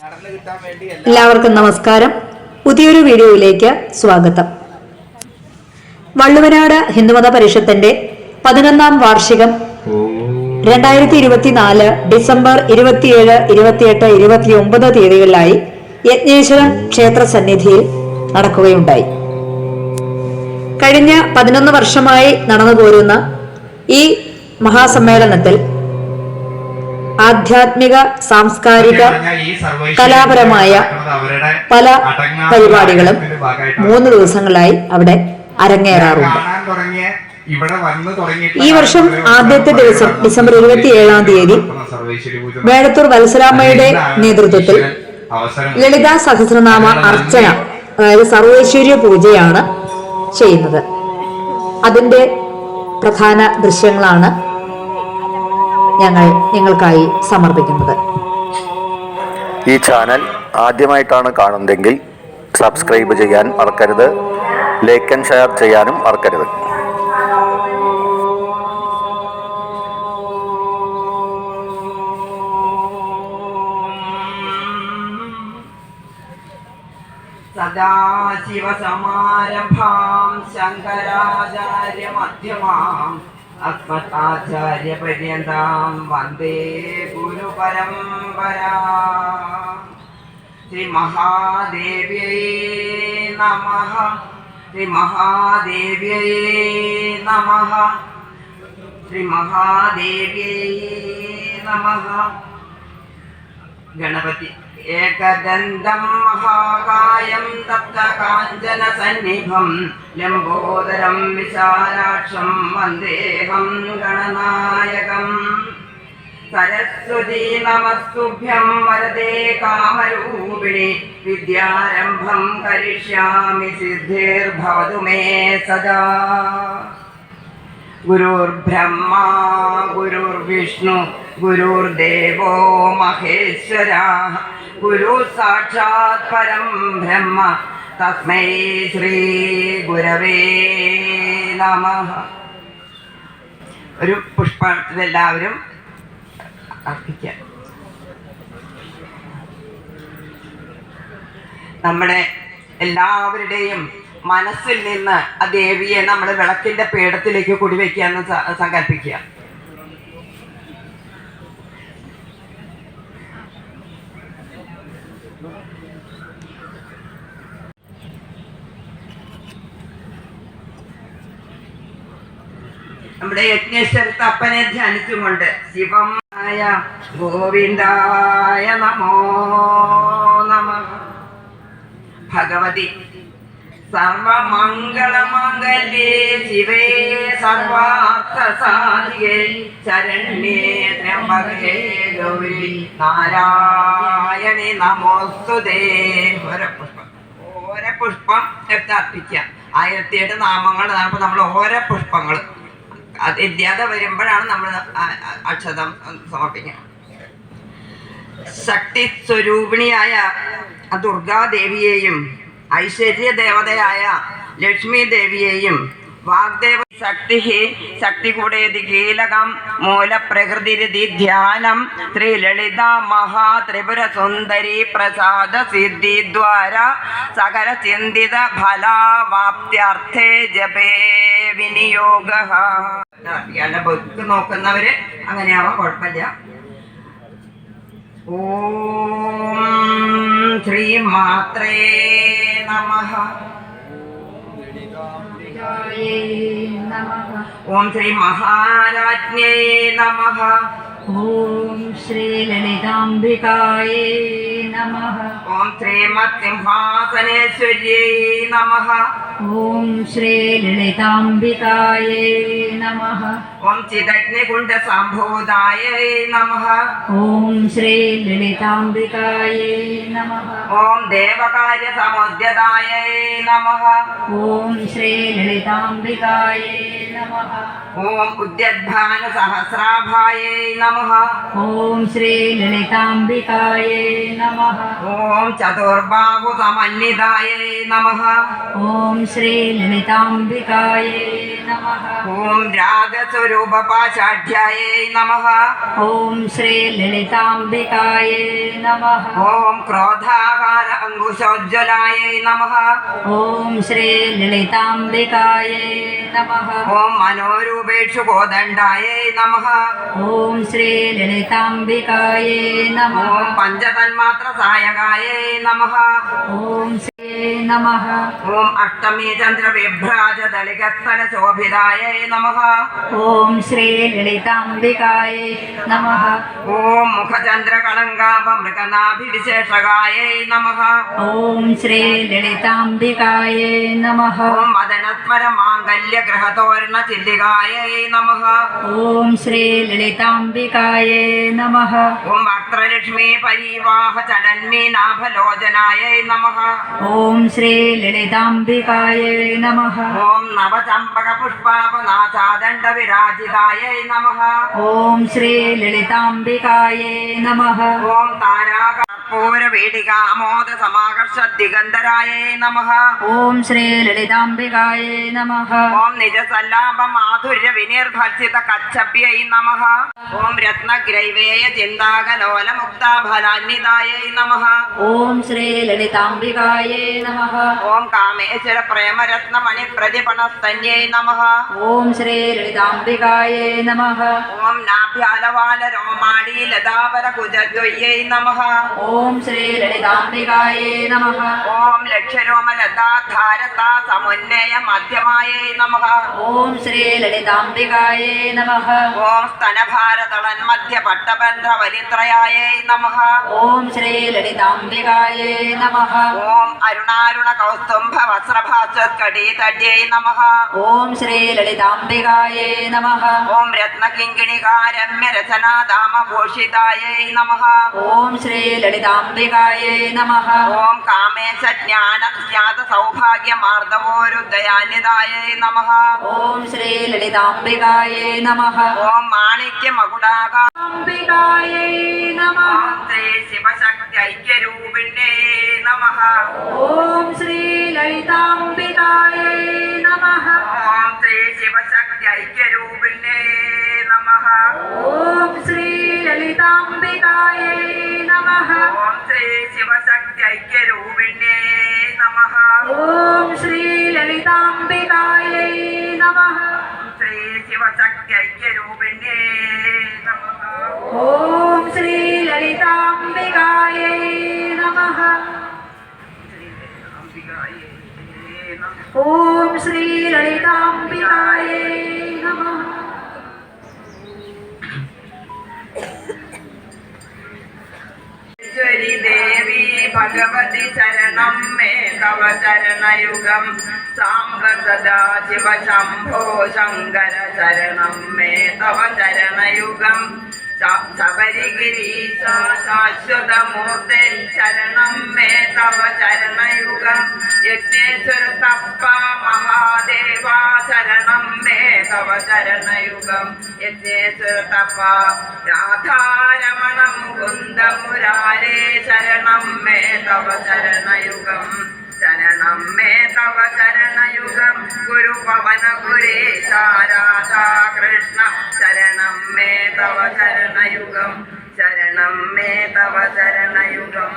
എല്ലാവർക്കും നമസ്കാരം. പുതിയൊരു വീഡിയോയിലേക്ക് സ്വാഗതം. വള്ളുവനാട് ഹിന്ദുമത പരിഷത്തിന്റെ 11ാം വാർഷികം 2024 ഡിസംബർ 27, 28, 29 തീയതികളിലായി യജ്ഞേശ്വരം ക്ഷേത്ര സന്നിധിയിൽ നടക്കുകയുണ്ടായി. കഴിഞ്ഞ 11 വർഷമായി നടന്നുപോരുന്ന ഈ മഹാസമ്മേളനത്തിൽ ആധ്യാത്മിക, സാംസ്കാരിക, കലാപരമായ പല പരിപാടികളും 3 ദിവസങ്ങളായി അവിടെ അരങ്ങേറാറുണ്ട്. ഈ വർഷം ആദ്യത്തെ ദിവസം ഡിസംബർ 27-ാം തീയതി വേടത്തൂർ വത്സരാമ്മയുടെ നേതൃത്വത്തിൽ ലളിതാ സഹസ്രനാമ അർച്ചന, അതായത് സർവേശ്വര്യ പൂജയാണ് ചെയ്യുന്നത്. അതിന്റെ പ്രധാന ദൃശ്യങ്ങളാണ് ഞങ്ങൾ നിങ്ങൾക്കായി സമർപ്പിക്കുന്നത്. ഈ ചാനൽ ആദ്യമായിട്ടാണ് കാണുന്നതെങ്കിൽ സബ്സ്ക്രൈബ് ചെയ്യാൻ മറക്കരുത്, ലൈക്ക് ആൻഡ് ഷെയർ ചെയ്യാനും മറക്കരുത്. സദാശിവസമാരംഭാം ശങ്കരാചാര്യ മധ്യമാം അസ്മത്താചാര്യപര്യന്താം വന്ദേ ഗുരുപരമ്പരാ. ശ്രീ മഹാദേവ്യൈ നമഃ. ശ്രീ മഹാദേവ്യൈ നമഃ. ശ്രീ മഹാദേവ്യൈ നമഃ. ഗണപതി ഏകദന്തം മഹാകായം തപ്തകാഞ്ചന സന്നിഭം ലംബോദരം വിശാലാക്ഷം വന്ദേഹം ഗണനായകം. സരസ്വതി നമസ്തുഭ്യം വരദേ കാമരൂപിണി വിദ്യാരംഭം കരിഷ്യാമി സിദ്ധിർഭവതു മേ സദാ. ഗുരുർബ്രഹ്മാ ഗുരുർവിഷ്ണു ഗുരുർദേവോ മഹേശ്വരാ. ഗുരു സാക്ഷാത് പരം ബ്രഹ്മ തസ്മൈ ശ്രീ ഗുരവേ നമഃ. ഒരു പുഷ്പത്തിലെല്ലാവരും അർപ്പിക്കാം. നമ്മുടെ എല്ലാവരുടെയും മനസ്സിൽ നിന്ന് ആ ദേവിയെ നമ്മൾ വിളക്കിന്റെ പീഠത്തിലേക്ക് കുടിവെക്കാന്ന് സങ്കല്പിക്കുക. നമ്മുടെ യജ്ഞേശ്വരത്ത് അപ്പനെ ധ്യാനിച്ചുകൊണ്ട് ശിവമായ ഗോവിന്ദായ നമോ നമഃ. ഭഗവതി സർവമംഗളമംഗല്യേ ശിവേ സർവാർത്ഥസാധികേ ശരണ്യേ ത്രയംബകേ ഗൗരി നാരായണി നമോസ്തുതേ. ഓരോ പുഷ്പം എടുത്ത് അർപ്പിക്കാം. 1008 നാമങ്ങൾ അപ്പൊ നമ്മൾ ഓരോ പുഷ്പങ്ങൾ അത് ഇല്ലാതെ വരുമ്പോഴാണ് നമ്മൾ അക്ഷതം സമർപ്പിക്കുക. ശക്തി സ്വരൂപിണിയായ ദുർഗാദേവിയെയും ഐശ്വര്യ ദേവതയായ ലക്ഷ്മി ദേവിയെയും വാഗ്ദേവ ശക്തി ശക്തി കൂടേതി കീലകം മൂലപ്രകൃതി ധ്യാനം ശ്രീ ലളിത മഹാ ത്രിപുര സുന്ദരി പ്രസാദ സിദ്ധിദ്വാര സകല ചിന്തിത ഫലാവാപ്ത്യർത്ഥേ ജപേ വിനിയോഗ. ബുക്ക് നോക്കുന്നവര് അങ്ങനെയാവാം, കുഴപ്പമില്ല. ഓം ശ്രീ മാത്രേ നമഃ. ഓം ശ്രീ മഹാരാജ്ഞേ നമഃ. ഓം ശ്രീ ലളിതാംബികായേ നമഃ. ഓം ശ്രീമത്സിംഹാസനേശ്വര്यै നമഃ. ഓം ശ്രീ ലളിതാംബികായേ നമഃ. ഓം ചിദഗ്നികുണ്ഡസംഭൂതായൈ നമഃ. ഓം ശ്രീ ലളിതാംബികായേ നമഃ. ഓം ദേവകാര്യസമുദ്യതായൈ നമഃ. ഓം ശ്രീ ലളിതാംബികായേ നമഃ. ഓം ഉദ്യദ്ഭാനുസഹസ്രാഭായൈ നമഃ. ഓം ശ്രീ ലളിതാംബികായേ നമഃ. ഓം ചതുർബാഹുസമന്വിതായൈ നമഃ. ഓം ശ്രീ ലളിതാംബികായേ നമഃ. ഓം രാഗസ്വരൂ स्वरूपपाशाढ्यायै नमः। ॐ श्रीललिताम्बिकायै नमः। ॐ क्रोधाकार अङ्कुशोज्ज्वलायै नमः। ॐ श्रीललिताम्बिकायै नमः। ॐ मनोरूपेषु कोदण्डायै नमः। ॐ श्रीललिताम्बिकायै नमः। ॐ पञ्चतन्मात्रसायकायै नमः। ॐ श्री नमः। ॐ अष्टमी चन्द्रविभ्राजदलिकस्थलशोभितायै नमः। ॐ श्रीललिताम्बिकायै नमः। ॐ मुखचन्द्रकलङ्काभमृगनाभिविशेषकायै नमः। ॐ श्रीललिताम्बिकायै नमः। ॐ मदनस्मरमाङ्गल्यगृहतोरणचिल्लिकायै नमः। ॐ श्रीललिताम्बिकायै नमः। ॐ वक्त्रलक्ष्मी परिवाह चलन्मीनाभलोचनायै नमः। ॐ श्रीललिताम्बिकायै नमः। ॐ नवचम्पकपुष्पापनासादण्डविराजितायै नमः। ॐ श्रीललिताम्बिकायै नमः। ॐ ताराकर्पूरवीटिकामोदसमाकर्षद्दिगन्धरायै नमः। ॐ श्रीललिताम्बिकायै नमः। ॐ निजसल्लाभमाधुर्यविनिर्भर्जितकच्छप्यै नमः। ॐ रत्नग्रैवेयचिन्ताकलोलमुक्ताफलान्वितायै नमः। ॐ श्रीललिताम्बिकायै नमः। ॐ कामेश्वरप्रेमरत्नमणिप्रतिपणस्तन्यै नमः। ॐ श्रीललिताम्बिकायै नमः। ॐ नाभ्यालवालरोमाणीलतापरकुजद्वय्यै नमः। ॐ श्रीललिताम्बिकायै नमः। ॐ लक्षरोमलताधारता समुन्नय मध्यमायै नमः। ॐ श्रीललिताम्बिकायै नमः। ॐ स्तनभारतळन्मध्यपट्टबन्ध्रवलित्रयायै नमः। ॐ श्रीललिताम्बिकायै नमः। ॐ अरुणारुणकौस्तुम्भवस्त्रभास्वत्कटीतड्यै नमः। ॐ श्रीललिताम्बिकायै नमः। ॐ रत्नकिङ्किणिकारम्यरचनादामभूषितायै नमः। ॐ श्रीललिताम्बिकायै नमः। ॐ कामेशज्ञानज्ञातसौभाग्यमार्दवोरुदयान्वितायै नमः। ॐ श्रीललिताम्बिकायै नमः। ॐ माणिक्यमकुटाका अम्बिकायै नमः। ॐ श्री शिवशक्त्यैक्यरूपिण्यै नमः। ॐ श्रीललिताम्बिकायै नमः। ॐ श्री शिवशक्त्यैक्यरूपिण्यै नमः। ॐ श्रीललिताम्बिकायै नमः। ॐ श्री शिवशक्त्यैक्यरूपिण्यै नमः। ॐ श्रीललिताम्बिकायै नमः। श्री शिवशक्त्यैक्यरूपिण्यै नमः। ॐ श्रीललिताम्बिकायै नमः। ॐ श्रीललिताम्बिकायै नमः। देवी भगवती शरणं मे तव चरणयुगं साम्ब सदा शिव शम्भो शङ्कर शरणं मे तव चरणयुगं शबरिगिरीश शाश्वतमूर्ते शरणं मे तव चरणयुगं यज्ञेश्वर तप्पा महादेवा शरणं मे तव चरणयुगं यज्ञेश्वर तप्पा राधारमण मुकुन्द मुरारे शरणं मे तव चरणयुगं शरणं मे तव चरणयुगं गुरुपवनपुरेश राधा कृष्ण शरणं मे तव चरणयुगं शरणं मे तव चरणयुगम्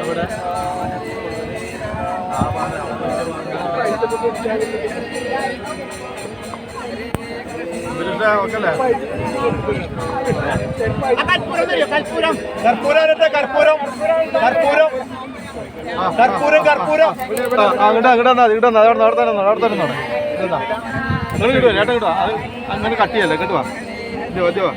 എവിടെ കർപ്പൂരം ചേട്ടാ കിട്ടുവാ അത് അങ്ങനെ കട്ടിയല്ലേ കേട്ടുവാ മതിയോ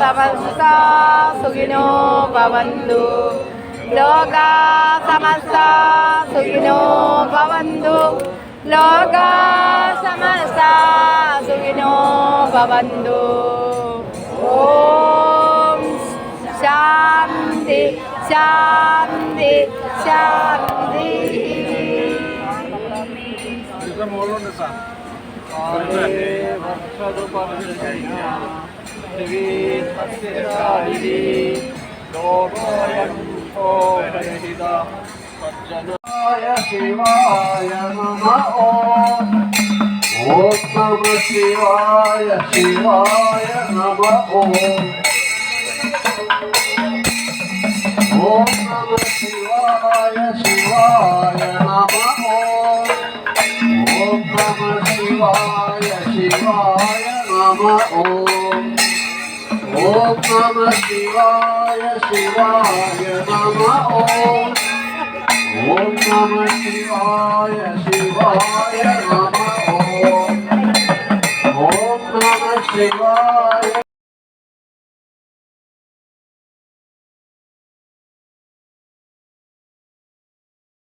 സമസ്ത സുഖിനോ ഭവന്തു ലോകാ സമസ്ത സുഖിനോ ഭവന്തു ലോകാ സമസ്ത സുഖിനോ ഭവന്തു ഓം ശാന്തി ശാന്തി ശാന്തി ശിവായ നമഃ ഓം നമഃ ശിവായ ശിവായ നമഃ ഓം നമഃ ശിവായ ശിവായ നമഃ ഓം നമഃ ശിവായ ശിവായ നമഃ ഓം നമഃ ശിവായ ശിവായ നമഃ ഓം നമഃ ശിവായ ശിവായ നമഃ ഓം നമഃ ശിവായ